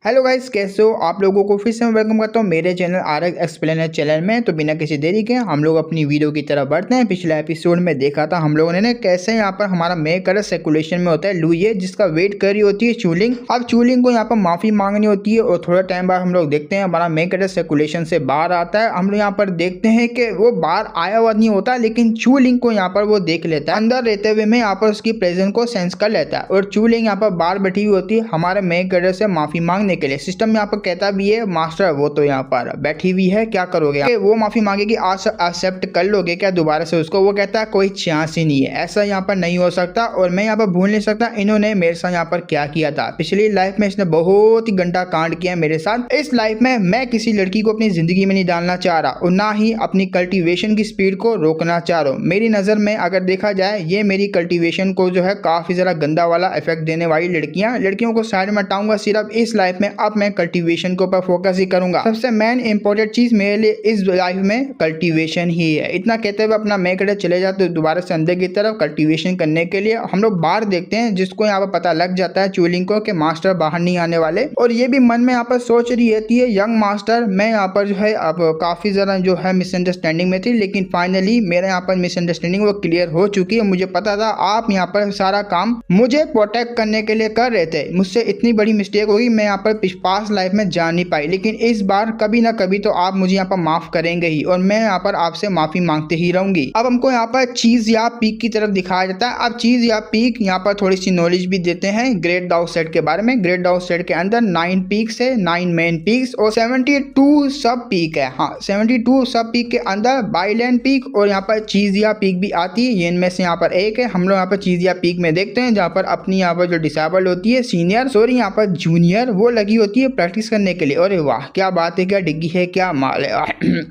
Hello guys, कैसे हो आप लोगों को फिर से मैं वेलकम करता हूँ मेरे चैनल आरएक्स एक्सप्लेनर चैनल में। तो बिना किसी देरी के हम लोग अपनी वीडियो की तरफ बढ़ते हैं। पिछले एपिसोड में देखा था हम लोगों ने कैसे यहाँ पर हमारा मेकर सर्कुलेशन में होता है लुइये, जिसका वेट कर रही होती है चूलिंग। अब चूलिंग को यहाँ पर माफी मांगनी होती है और थोड़ा टाइम बाद हम लोग देखते हैं हमारा मेकर सर्कुलेशन से बाहर आता है। हम लोग यहाँ पर देखते हैं कि वो बाहर आया हुआ नहीं होता, लेकिन चूलिंग को यहाँ पर वो देख लेता है। अंदर रहते हुए में यहाँ पर उसकी प्रेजेंस को सेंस कर लेता है और चूलिंग यहाँ पर बाहर बैठी हुई होती है हमारे मेकर से माफी मांगने के लिए। सिस्टम यहाँ पर कहता भी है मास्टर वो तो यहाँ पर बैठी हुई है, क्या करोगे? वो माफी मांगेगी, एक्सेप्ट कर लोगे क्या दोबारा से उसको? वो कहता है कोई चांस ही नहीं है, ऐसा यहाँ पर नहीं हो सकता और मैं यहाँ पर भूल नहीं सकता इन्होंने मेरे साथ यहाँ पर क्या किया था। पिछली लाइफ में इसने बहुत ही गंदा कांड किया मेरे साथ। इस लाइफ में मैं किसी लड़की को अपनी जिंदगी में नहीं डालना चाह रहा और ना ही अपनी कल्टीवेशन की स्पीड को रोकना चाह रहा हूँ। मेरी नजर में अगर देखा जाए ये मेरी कल्टीवेशन को जो है काफी जरा गंदा वाला इफेक्ट देने वाली लड़कियों को साइड में हटाऊंगा सिर्फ इस लाइफ में। अब मैं कल्टीवेशन के ऊपर फोकस ही करूंगा। सबसे मेन इंपॉर्टेंट चीज मेरे लिए इस लाइफ में कल्टीवेशन ही है। इतना कहते हुए अपना मेकर चले जाते दोबारा से अंदर की तरफ कल्टीवेशन करने के लिए। हम लोग बाहर देखते हैं जिसको यहाँ पर पता लग जाता है चूलिंग को कि मास्टर बाहर नहीं आने वाले, और ये भी मन में यहाँ पर सोच रही रहती है यंग मास्टर। मैं यहाँ पर जो है अब काफी ज्यादा जो है मिसअंडरस्टैंडिंग में थी, लेकिन फाइनली मेरा यहाँ पर मिसअंडरस्टैंडिंग वो क्लियर हो चुकी है। मुझे पता था आप यहाँ पर सारा काम मुझे प्रोटेक्ट करने के लिए कर रहे थे। मुझसे इतनी बड़ी मिस्टेक होगी, मैं यहाँ पर पास्ट लाइफ में जान नहीं पाई, लेकिन इस बार कभी ना कभी तो आप मुझे यहाँ पर माफ करेंगे ही और मैं यहाँ पर आपसे माफी मांगते ही रहूंगी। अब हमको यहाँ पर चीज या पीक की तरफ दिखाया जाता है। अब चीज या पीक यहाँ पर थोड़ी सी नॉलेज भी देते हैं ग्रेट डाउ सेट के बारे में। ग्रेट डाउ सेट के अंदर 9 पीक्स है, 9 मेन पीक्स और 72 सब पीक है। हाँ, 72 सब पीक के अंदर बाइलैंड पीक और यहाँ पर चीज या पीक भी आती है। ये इनमें से यहाँ पर एक है। हम लोग यहाँ पर चीज या पीक में देखते हैं जहाँ पर अपनी यहाँ पर जो डिसेबल होती है सीनियर सॉरी यहाँ पर जूनियर वो लगी होती है प्रैक्टिस करने के लिए। अरे वाह क्या बात है, क्या डिग्गी है, क्या माल है।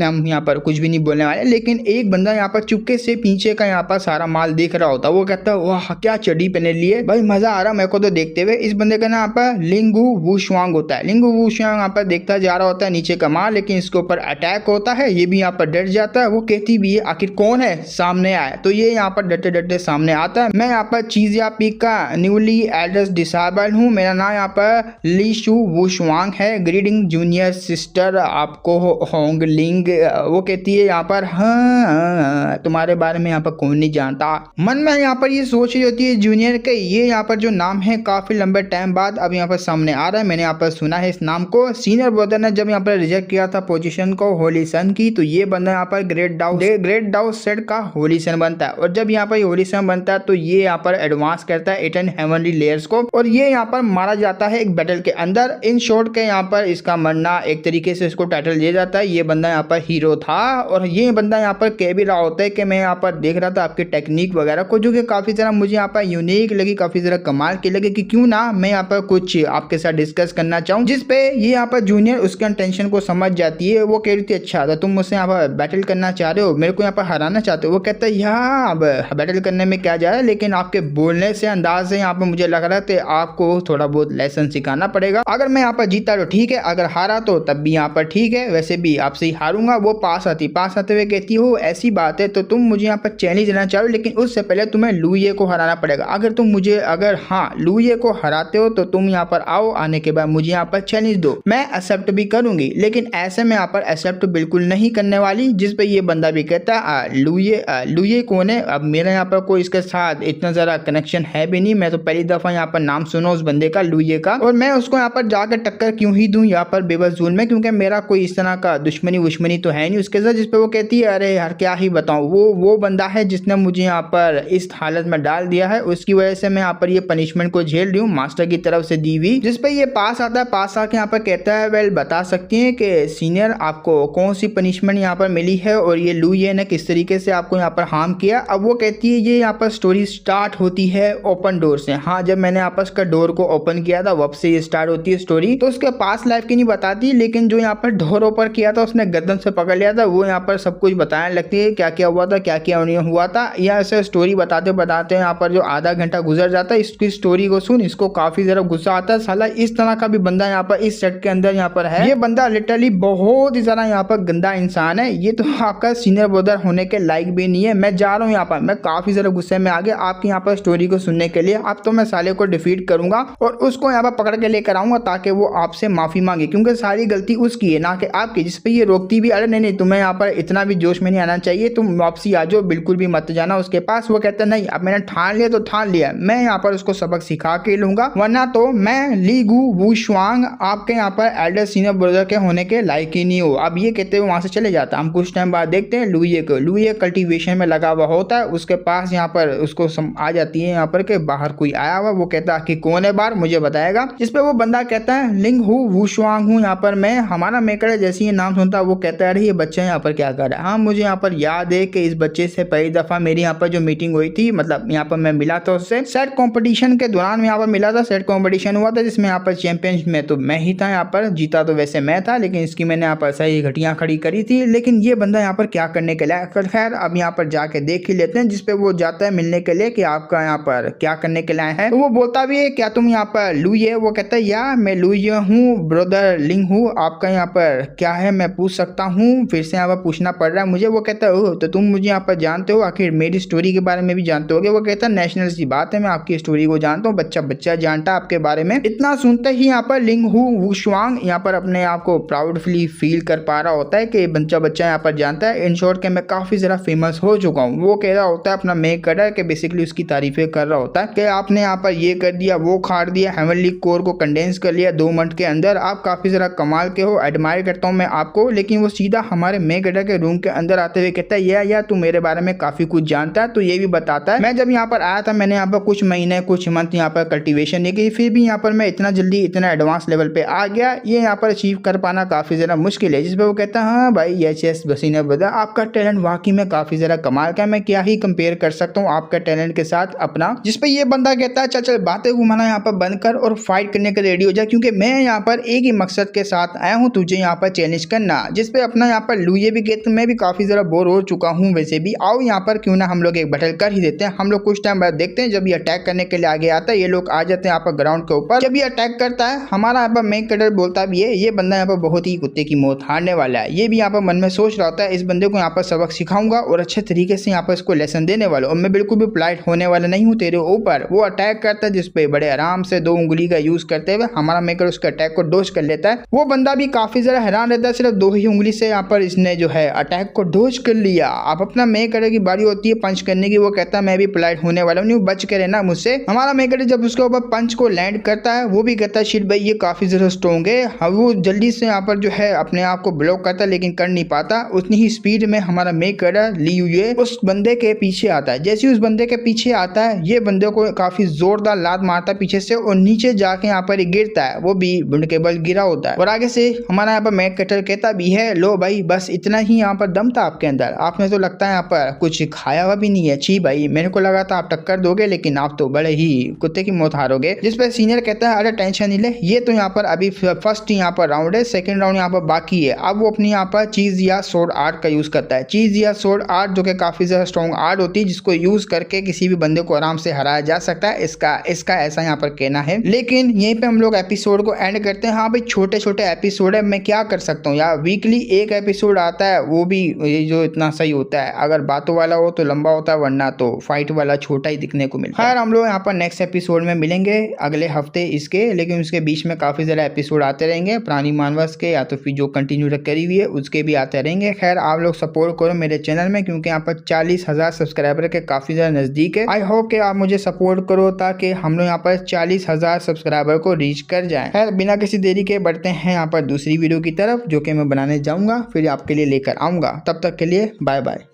हम यहाँ पर कुछ भी नहीं बोलने वाले, लेकिन एक बंदा यहाँ पर चुपके से पीछे का यहाँ पर सारा माल देख रहा होता है। वो कहता है वाह क्या चड्डी पहने लिए भाई, मजा आ रहा मेरे को तो देखते हुए। इस बंदे का नाम यहाँ पर लिंगू वुशवांग होता है। लिंगू वुशवांग यहाँ पर देखता जा रहा होता है नीचे का माल, लेकिन इसके ऊपर अटैक होता है। ये भी यहाँ पर डर जाता है। वो कहती भी है आखिर कौन है सामने आया, तो ये यहाँ पर डरते डरते सामने आता है। मैं यहाँ पर चीज या पीक का न्यूली एड्रेस डिसेबल हूँ। मेरा नाम यहाँ पर लीशु वुशवांग है। ग्रीडिंग जूनियर सिस्टर, आपको होंग लिंग। वो कहती है यहाँ पर हाँ तुम्हारे बारे में यहाँ पर कौन नहीं जानता। मन में यहाँ पर ये सोच रही होती है जूनियर के ये यहाँ पर जो नाम है काफी लंबे टाइम बाद अब यहाँ पर सामने आ रहा है। मैंने यहाँ पर सुना है इस नाम को। सीनियर ब्रदर ने जब यहाँ पर रिजेक्ट किया था पोजीशन को होली सन की, तो ये बंदा यहाँ पर ग्रेट डाउ सेट का होली सन बनता है। और जब यहाँ पर होली सन बनता है तो ये यहाँ पर एडवांस करता है 8 हेवनली लेयर्स को और ये यहाँ पर मारा जाता है एक बैटल के अंदर। इन शॉर्ट के यहाँ पर इसका मरना एक तरीके से इसको टाइटल दिया जाता है। ये बंदा यहाँ पर हीरो था और ये बंदा यहाँ पर कह भी रहा होता है कि मैं यहाँ पर देख रहा था आपकी टेक्निक वगैरह को, जो कि काफी जरा मुझे यहाँ पर यूनिक लगी, काफी जरा कमाल की लगी कि क्यों ना मैं यहाँ पर कुछ आपके साथ डिस्कस करना चाहूँ। जिसपे ये यहाँ पर जूनियर उसके टेंशन को समझ जाती है। वो कह रही थी अच्छा तो तुम मुझसे यहाँ पर बैटल करना चाह रहे हो, मेरे को यहाँ पर हराना चाहते हो। वो कहता है यहाँ अब बैटल करने में क्या जा रहा है, लेकिन आपके बोलने से अंदाज से यहाँ पर मुझे लग रहा है कि आपको थोड़ा बहुत लेसन सिखाना पड़ेगा। अगर मैं यहाँ पर जीता तो ठीक है, अगर हारा तो तब भी यहाँ पर ठीक है, वैसे भी आपसे ही हारूंगा। वो पास आते हुए कहती हो ऐसी बात है तो तुम मुझे यहाँ पर चैलेंज देना चाहो, लेकिन उससे पहले तुम्हें लुइये को हराना पड़ेगा। अगर तुम मुझे लुइये को हराते हो तो तुम यहाँ पर आओ, आने के बाद मुझे यहाँ पर चैलेंज दो, मैं एक्सेप्ट भी करूंगी। लेकिन ऐसे में यहाँ पर एक्सेप्ट बिल्कुल नहीं करने वाली। जिस पे ये बंदा भी कहता है लुइये कौन है। अब मेरा यहाँ पर कोई इसके साथ इतना जरा कनेक्शन है भी नहीं, मैं तो पहली दफा यहाँ पर नाम सुना उस बंदे का लुइये का, और मैं उसको यहाँ पर जाकर टक्कर क्यों ही दूं यहाँ पर बेवजूल में, क्योंकि मेरा कोई इस तरह का दुश्मनी तो है नहीं उसके साथ। जिस पे वो कहती है अरे यार क्या ही बताऊं, वो बंदा है जिसने मुझे यहाँ पर इस हालत में डाल दिया है, उसकी वजह से मैं यहाँ पर ये पनिशमेंट को झेल रही हूँ मास्टर की तरफ से दी हुई। जिस पे ये पास आता है, पास आके यहाँ पर कहता है वेल बता सकती है कि सीनियर आपको कौन सी पनिशमेंट यहाँ पर मिली है और ये लुइये ने किस तरीके से आपको यहाँ पर हार्म किया। अब वो कहती है ये यहाँ पर स्टोरी स्टार्ट होती है ओपन डोर से। हाँ, जब मैंने आपस का डोर को ओपन किया था वब से ये स्टार्ट होती है स्टोरी। तो उसके पास लाइफ की नहीं बताती, लेकिन जो यहाँ पर डोर ओपन किया था उसने गर्दन से पकड़ लिया था, वो यहाँ पर सब कुछ बताने लगती है क्या क्या हुआ था, क्या क्या नहीं हुआ था। या ऐसे स्टोरी बताते बताते यहाँ पर जो आधा घंटा गुजर जाता है, इसकी स्टोरी को सुन इसको काफी जरा गुस्सा आता है। साला इस तरह का भी बंदा यहाँ पर इस सेट के अंदर यहाँ पर है। ये बंदा लिटरली बहुत ही ज्यादा यहाँ पर गंदा इंसान है। ये तो आपका सीनियर ब्रदर होने के लायक भी नहीं है। मैं जा रहा हूँ यहाँ पर, मैं काफी जरा गुस्से में आ गया आपकी यहाँ पर स्टोरी को सुनने के लिए। अब तो मैं साले को डिफीट करूंगा और उसको यहाँ पर पकड़ के लेकर आऊंगा, ताकि वो आपसे माफी मांगे, क्योंकि सारी गलती उसकी है ना कि आपकी, जिस पे ये रोकती भी अरे नहीं तुम्हें यहाँ पर इतना भी जोश में नहीं आना चाहिए, तुम वापसी आ जाओ, बिल्कुल भी मत जाना उसके पास। वो कहता नहीं अब मैंने ठान लिया तो ठान लिया, मैं यहाँ पर उसको सबक सिखा के लूंगा, वरना तो मैं ली गु वू शुआंग आपके यहाँ पर एल्डर सीनियर ब्रदर के होने के लायक ही नहीं हो। अब ये कहते हुए वहां से चले जाता। हम कुछ टाइम बाद देखते हैं लुइये को, लुइये कल्टीवेशन में लगा हुआ होता है, उसके पास यहाँ पर उसको आ जाती है यहाँ पर के बाहर कोई आया हुआ। वो कहता है कि कौन है बाहर, मुझे बताएगा। जिस पे वो बंदा कहता है लिंग हु वू शुआंग हूँ यहाँ पर मैं, हमारा मेकर है। जैसे ये नाम सुनता वो कहता है अरे ये बच्चा यहाँ पर क्या कर रहा है। हाँ मुझे यहाँ पर याद है कि इस बच्चे से पहली दफा मेरी यहाँ पर जो मीटिंग हुई थी, मतलब यहाँ पर मैं मिला था उससे सेट कंपटीशन के दौरान, में यहाँ पर मिला था। सेट कंपटीशन हुआ था जिसमें यहाँ पर चैंपियन में तो मैं ही था, यहाँ पर जीता तो वैसे मैं था, लेकिन इसकी मैंने यहाँ पर सही घटियां खड़ी करी थी। लेकिन ये बंदा यहाँ पर क्या करने के लिए, खैर अब यहाँ पर जाके देख ही लेते हैं। जिसपे वो जाता है मिलने के लिए कि आपका यहाँ पर क्या करने के लिए है। तो वो बोलता भी है क्या तुम यहाँ पर लुइये, वो कहता है या मैं लुइये हूँ, ब्रदर लिंग हूँ, आपका यहाँ पर क्या है मैं पूछ सकता हूँ। फिर से यहाँ पर पूछना पड़ रहा है मुझे। वो कहता है ओह तो तुम मुझे यहाँ पर जानते हो, आखिर मेरी स्टोरी के बारे में भी जानते होगे। वो कहता है नेशनल सी बात है, मैं आपकी स्टोरी को जानता हूँ, बच्चा बच्चा जानता आपके बारे में। इतना सुनते ही यहाँ पर लिंग हु वू शुआंग यहाँ पर अपने आप को प्राउडफुली फील कर पा रहा होता है कि बच्चा बच्चा यहाँ पर जानता है। इन शॉर्ट के मैं काफी जरा फेमस हो चुका हूँ। वो कह रहा होता है अपना मेक कर के बेसिकली उसकी तारीफें कर रहा होता है कि आपने यहाँ पर ये कर दिया, वो खाड़ दिया, हेवनली कोर को कंडेंस कर लिया 2 मिनट के अंदर, आप काफी जरा कमाल के हो, एडमायर करता हूँ मैं आपको। लेकिन वो सीधा हमारे मेक के रूम के अंदर आते हुए कहता है या तू मेरे बारे में काफी कुछ जानता है। तो ये भी बताता है मैं जब यहाँ पर आया था मैंने यहाँ पर कुछ महीने कुछ मंथ यहाँ पर कल्टीवेशन नहीं की, फिर भी यहाँ पर मैं इतना जल्दी इतना एडवांस लेवल पे आ गया, ये यहाँ पर अचीव कर पाना काफी जरा मुश्किल है। जिसपे वो कहता है हाँ भाई यस बसीना बदा, आपका टैलेंट वाकई में काफी जरा कमाल का, मैं क्या ही कंपेयर कर सकता हूँ आपका टैलेंट के साथ अपना। जिसपे ये बंदा कहता है चल बातें घुमाना यहाँ पर बंद कर और फाइट करने के रेडी हो जा, क्योंकि मैं यहाँ पर एक ही मकसद के साथ आया हूँ, तुझे यहाँ पर चैलेंज करना। जिसपे अपना यहाँ पर लुइये भी कहते मैं भी काफी जरा बोर हो चुका हूँ वैसे भी, आओ यहाँ पर क्यों ना हम लोग एक बैटल कर ही देते हैं। हम लोग कुछ टाइम बाद देखते हैं जब ये अटैक करने के लिए आगे आता है, ये लोग आ जाते हैं यहाँ पर ग्राउंड के ऊपर। जब ये अटैक करता है हमारा यहाँ पर मेन कैरेक्टर बोलता भी है ये बंदा यहाँ पर बहुत ही कुत्ते की मौत हारने वाला है। ये भी यहाँ पर मन में सोच रहा होता है इस बंदे को यहाँ पर सबक सिखाऊंगा और अच्छे तरीके से यहाँ पर इसको लेसन देने वाला और मैं बिल्कुल भी पोलाइट होने वाला नहीं हूँ तेरे ऊपर। वो अटैक करता है जिसपे बड़े आराम से 2 उंगली का यूज करते हुए हमारा मेकर उसके अटैक को डोज कर लेता है। वो बंदा भी काफी जरा हैरान रहता है, सिर्फ 2 ही उंगली से यहाँ पर इसने जो है अटैक को डोज कर लिया। अब अपना मेकर की बारी होती है पंच करने की। वो कहता है मैं भी पोलाइट होने वाला हूँ, बच के रहना मुझसे। हमारा मेकर जब उसके ऊपर पंच को लैंड करता है वो भी कहता है शिट भाई ये काफी जरा स्ट्रॉन्ग है। वो जल्दी से यहाँ पर जो है अपने आप को ब्लॉक करता है लेकिन कर नहीं पाता। उतनी ही स्पीड में हमारा मेकर ली हुई उस बंदे के पीछे आता है। जैसे ही उस बंदे के पीछे आता है ये बंदे को काफी जोरदार लात मारता है पीछे से और नीचे जाके यहाँ पर गिरता है, वो भी बुंड के बल गिरा होता है। और आगे से हमारा यहाँ पर मेकर कहता भी है लो भाई बस इतना ही यहाँ पर दम था आपके अंदर, आपने तो लगता है यहाँ पर कुछ खाया हुआ भी नहीं है। छी भाई मेरे को लगा था आप टक्कर दोगे लेकिन आप तो बड़े ही कुत्ते की मौत हारोगे। जिस पर सीनियर कहता है अरे टेंशन नहीं ले, ये तो यहाँ पर अभी फर्स्ट यहाँ पर राउंड है, सेकंड राउंड यहाँ पर बाकी है। अब वो अपनी यहाँ पर चीज या सोर्ड आर्ट का यूज करता है। चीज या सोर्ड आर्ट जो कि काफी ज्यादा स्ट्रॉन्ग आर्ट होती है जिसको यूज करके किसी भी बंदे को आराम से हराया जा सकता है, इसका ऐसा यहाँ पर कहना है। लेकिन यहीं पे हम लोग एपिसोड को एंड करते हैं। हाँ भाई छोटे छोटे एपिसोड है, मैं क्या कर सकता हूँ यार, वीकली एक एपिसोड आता है वो भी ये जो इतना सही होता है, अगर बातों वाला हो तो लंबा होता है वरना तो फाइट वाला छोटा ही दिखने को मिलता है। खैर हम लोग यहाँ पर नेक्स्ट एपिसोड में मिलेंगे अगले हफ्ते इसके, लेकिन उसके बीच में काफी ज्यादा एपिसोड आते रहेंगे पुरानी मानवस के या तो फिर जो कंटिन्यू करी हुई है उसके भी आते रहेंगे। खैर आप लोग सपोर्ट करो मेरे चैनल में क्योंकि यहाँ पर 40,000 सब्सक्राइबर के काफी ज्यादा नजदीक है। आई होप कि आप मुझे सपोर्ट करो ताकि हम लोग यहाँ पर 40,000 सब्सक्राइबर को रीच कर जाए। खैर बिना किसी देरी के बढ़ते हैं यहाँ पर दूसरी वीडियो की तरफ जो कि मैं बनाने जाऊंगा फिर आपके लिए लेकर आऊंगा। तब तक के लिए बाय बाय।